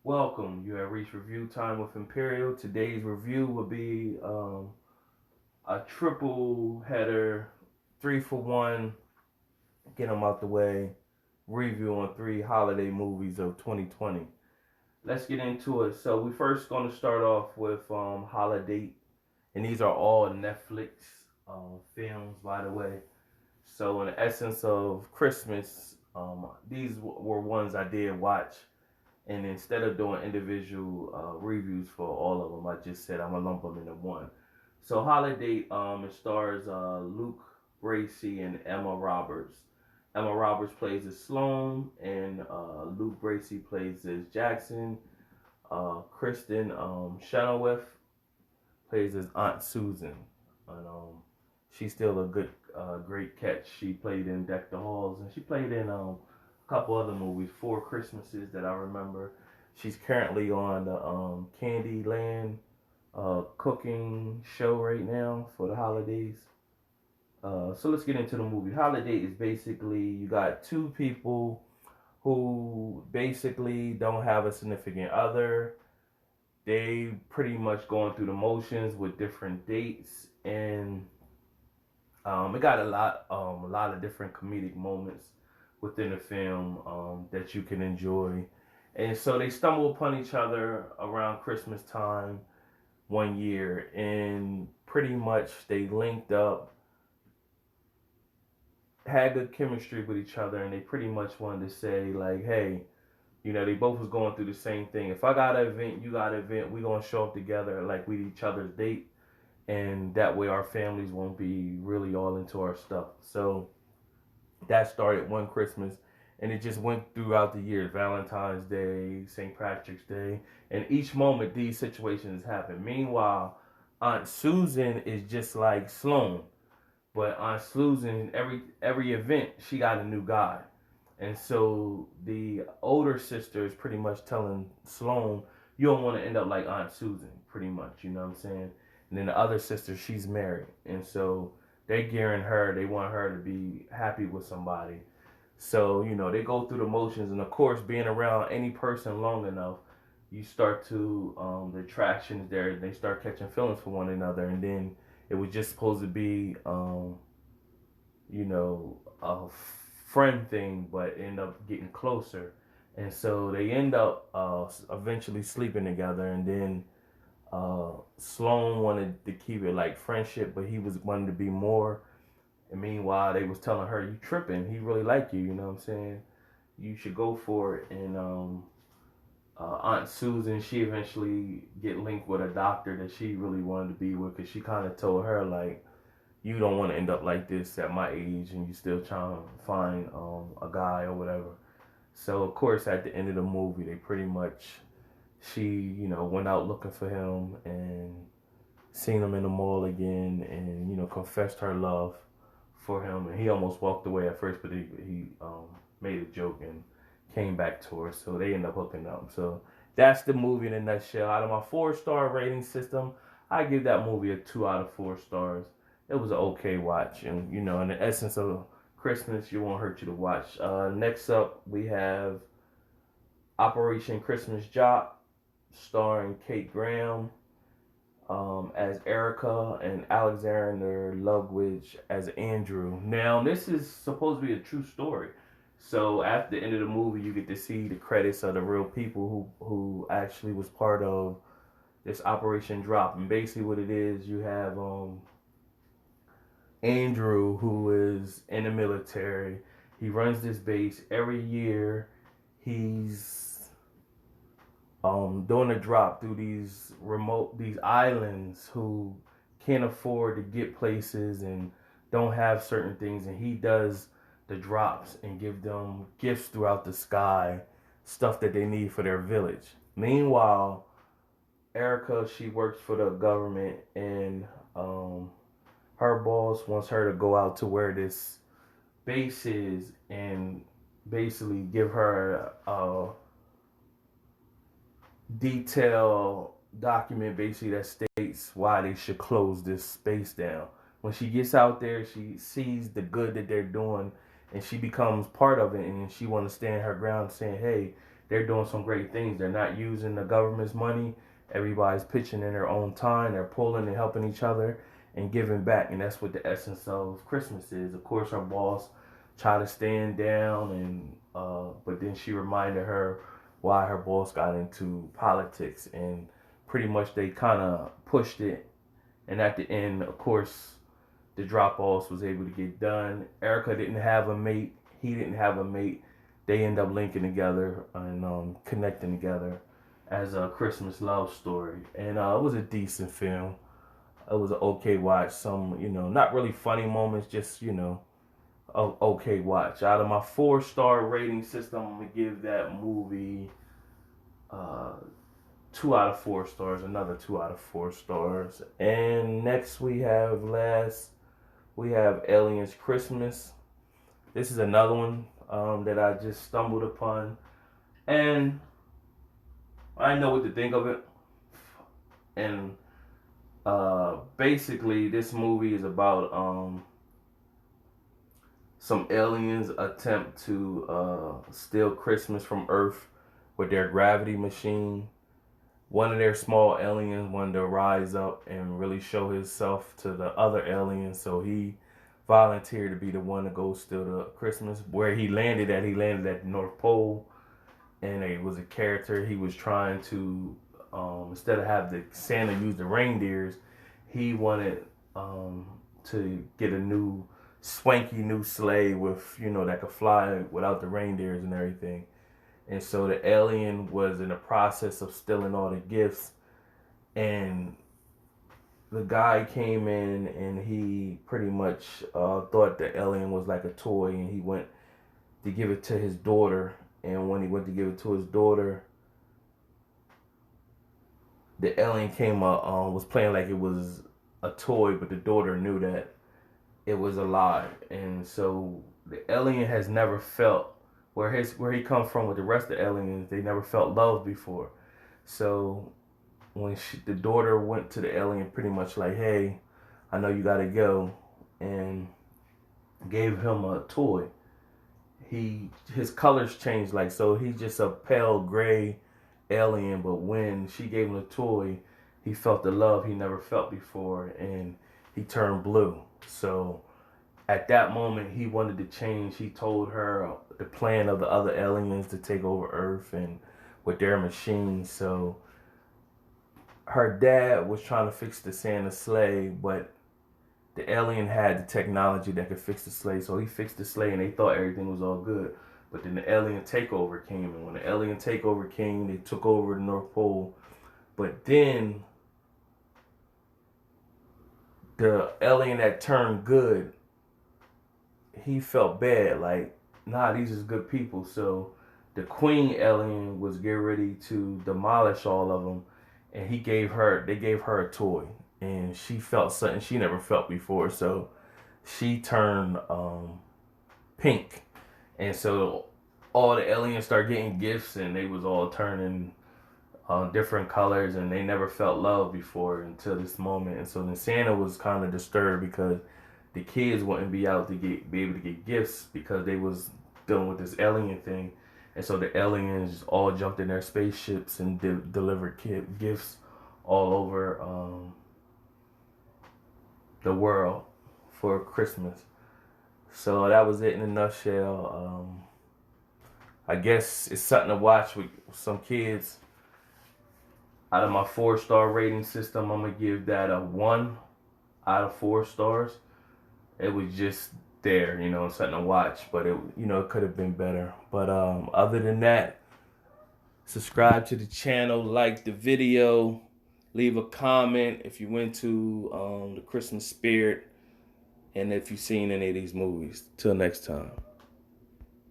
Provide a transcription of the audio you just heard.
Welcome. You have reached review time with Emperiol. Today's review will be a triple header, 3 for 1. Get them out the way. Review on 3 holiday movies of 2020. Let's get into it. So we first going to start off with Holidate, and these are all Netflix films, by the way. So in the essence of Christmas, these were ones I did watch. And instead of doing individual reviews for all of them, I just said I'm gonna lump them into one. So Holiday, it stars Luke Bracey and Emma Roberts. Emma Roberts plays as Sloan, and Luke Bracey plays as Jackson. Kristen Chenoweth plays as Aunt Susan, and she's still a great catch. She played in Deck the Halls, and she played in a couple other movies, Four Christmases that I remember. She's currently on the Candyland cooking show right now for the holidays. So let's get into the movie. Holiday is basically you got two people who basically don't have a significant other. They pretty much going through the motions with different dates, and it got a lot of different comedic moments within the film that you can enjoy. And so they stumble upon each other around Christmas time one year, and pretty much they linked up, had good chemistry with each other, and they pretty much wanted to say like, hey, they both was going through the same thing. If I got an event, you got an event, we gonna show up together like we each other's date, and that way our families won't be really all into our stuff. So that started one Christmas, and it just went throughout the years. Valentine's Day, St. Patrick's Day, and each moment these situations happen. Meanwhile, Aunt Susan is just like Sloan, but Aunt Susan, every event she got a new guy, and so the older sister is pretty much telling Sloan, you don't want to end up like Aunt Susan, pretty much. You know what I'm saying? And then the other sister, she's married, and so they gearing her. They want her to be happy with somebody. So they go through the motions, and of course, being around any person long enough, you start to the attraction is there. They start catching feelings for one another, and then it was just supposed to be a friend thing, but end up getting closer, and so they end up eventually sleeping together, and then Sloan wanted to keep it like friendship, but he was wanting to be more. And meanwhile, they was telling her, "You tripping? He really like you. You know what I'm saying? You should go for it." And Aunt Susan, she eventually get linked with a doctor that she really wanted to be with, because she kind of told her like, "You don't want to end up like this at my age, and you still trying to find a guy or whatever." So of course, at the end of the movie, they pretty much she went out looking for him and seen him in the mall again, and confessed her love for him, and he almost walked away at first, but he made a joke and came back to her, so they end up hooking up. So that's the movie in a nutshell. Out of my 4-star rating system, I give that movie a 2 out of 4 stars. It was an okay watch, and in the essence of Christmas, it won't hurt you to watch. Next up, we have Operation Christmas Jock, starring Kate Graham as Erica and Alexander Ludwig as Andrew. Now, this is supposed to be a true story. So at the end of the movie, you get to see the credits of the real people who actually was part of this Operation Drop. And basically, what it is, you have Andrew, who is in the military. He runs this base every year. He's doing a drop through these islands who can't afford to get places and don't have certain things, and he does the drops and give them gifts throughout the sky, stuff that they need for their village. Meanwhile, Erica, she works for the government, and her boss wants her to go out to where this base is and basically give her a detailed document basically that states why they should close this space down. When she gets out there, she sees the good that they're doing, and she becomes part of it, and she want to stand her ground, saying, "Hey, they're doing some great things. They're not using the government's money. Everybody's pitching in their own time. They're pulling and helping each other and giving back. And that's what the essence of Christmas is. Of course, her boss tried to stand down, and but then she reminded her why her boss got into politics, and pretty much they kind of pushed it. And at the end, of course, the drop offs was able to get done. Erica didn't have a mate. He didn't have a mate. They end up linking together and connecting together as a Christmas love story. And it was a decent film. It was an okay watch. Some, not really funny moments, just, okay watch. Out of my 4-star rating system, I'm going to give that movie 2 out of 4 stars, another 2 out of 4 stars. And next we have Aliens Christmas. This is another one that I just stumbled upon, and I know what to think of it. And basically, this movie is about some aliens attempt to steal Christmas from Earth with their gravity machine. One of their small aliens wanted to rise up and really show himself to the other aliens, so he volunteered to be the one to go steal the Christmas. Where he landed at the North Pole, and it was a character. He was trying to, instead of have the Santa use the reindeers, he wanted to get a new, swanky new sleigh with, that could fly without the reindeers and everything. And so the alien was in the process of stealing all the gifts, and the guy came in and he pretty much thought the alien was like a toy, and he went to give it to his daughter. And when he went to give it to his daughter, the alien came up, was playing like it was a toy, but the daughter knew that it was alive. And so the alien has never felt, where he comes from with the rest of the aliens, they never felt love before. So when the daughter went to the alien pretty much like, hey, I know you gotta go, and gave him a toy, his colors changed, like, so he's just a pale gray alien. But when she gave him a toy, he felt the love he never felt before, and he turned blue. So at that moment, he wanted to change. He told her the plan of the other aliens to take over Earth and with their machines. So her dad was trying to fix the Santa sleigh, but the alien had the technology that could fix the sleigh. So he fixed the sleigh, and they thought everything was all good. But then the alien takeover came, and when the alien takeover came, they took over the North Pole. But then the alien that turned good, he felt bad, like, nah, these is good people. So the queen alien was getting ready to demolish all of them, and they gave her a toy, and she felt something she never felt before. So she turned pink, and so all the aliens started getting gifts, and they was all turning different colors, and they never felt love before until this moment. And so then Santa was kind of disturbed because the kids wouldn't be out to be able to get gifts because they was dealing with this alien thing. And so the aliens all jumped in their spaceships and delivered gifts all over the world for Christmas. So that was it in a nutshell. I guess it's something to watch with some kids. Out of my 4-star rating system, I'm going to give that a 1 out of 4 stars. It was just there, something to watch, but it could have been better. But other than that, subscribe to the channel, like the video, leave a comment if you went to the Christmas spirit, and if you've seen any of these movies. Till next time.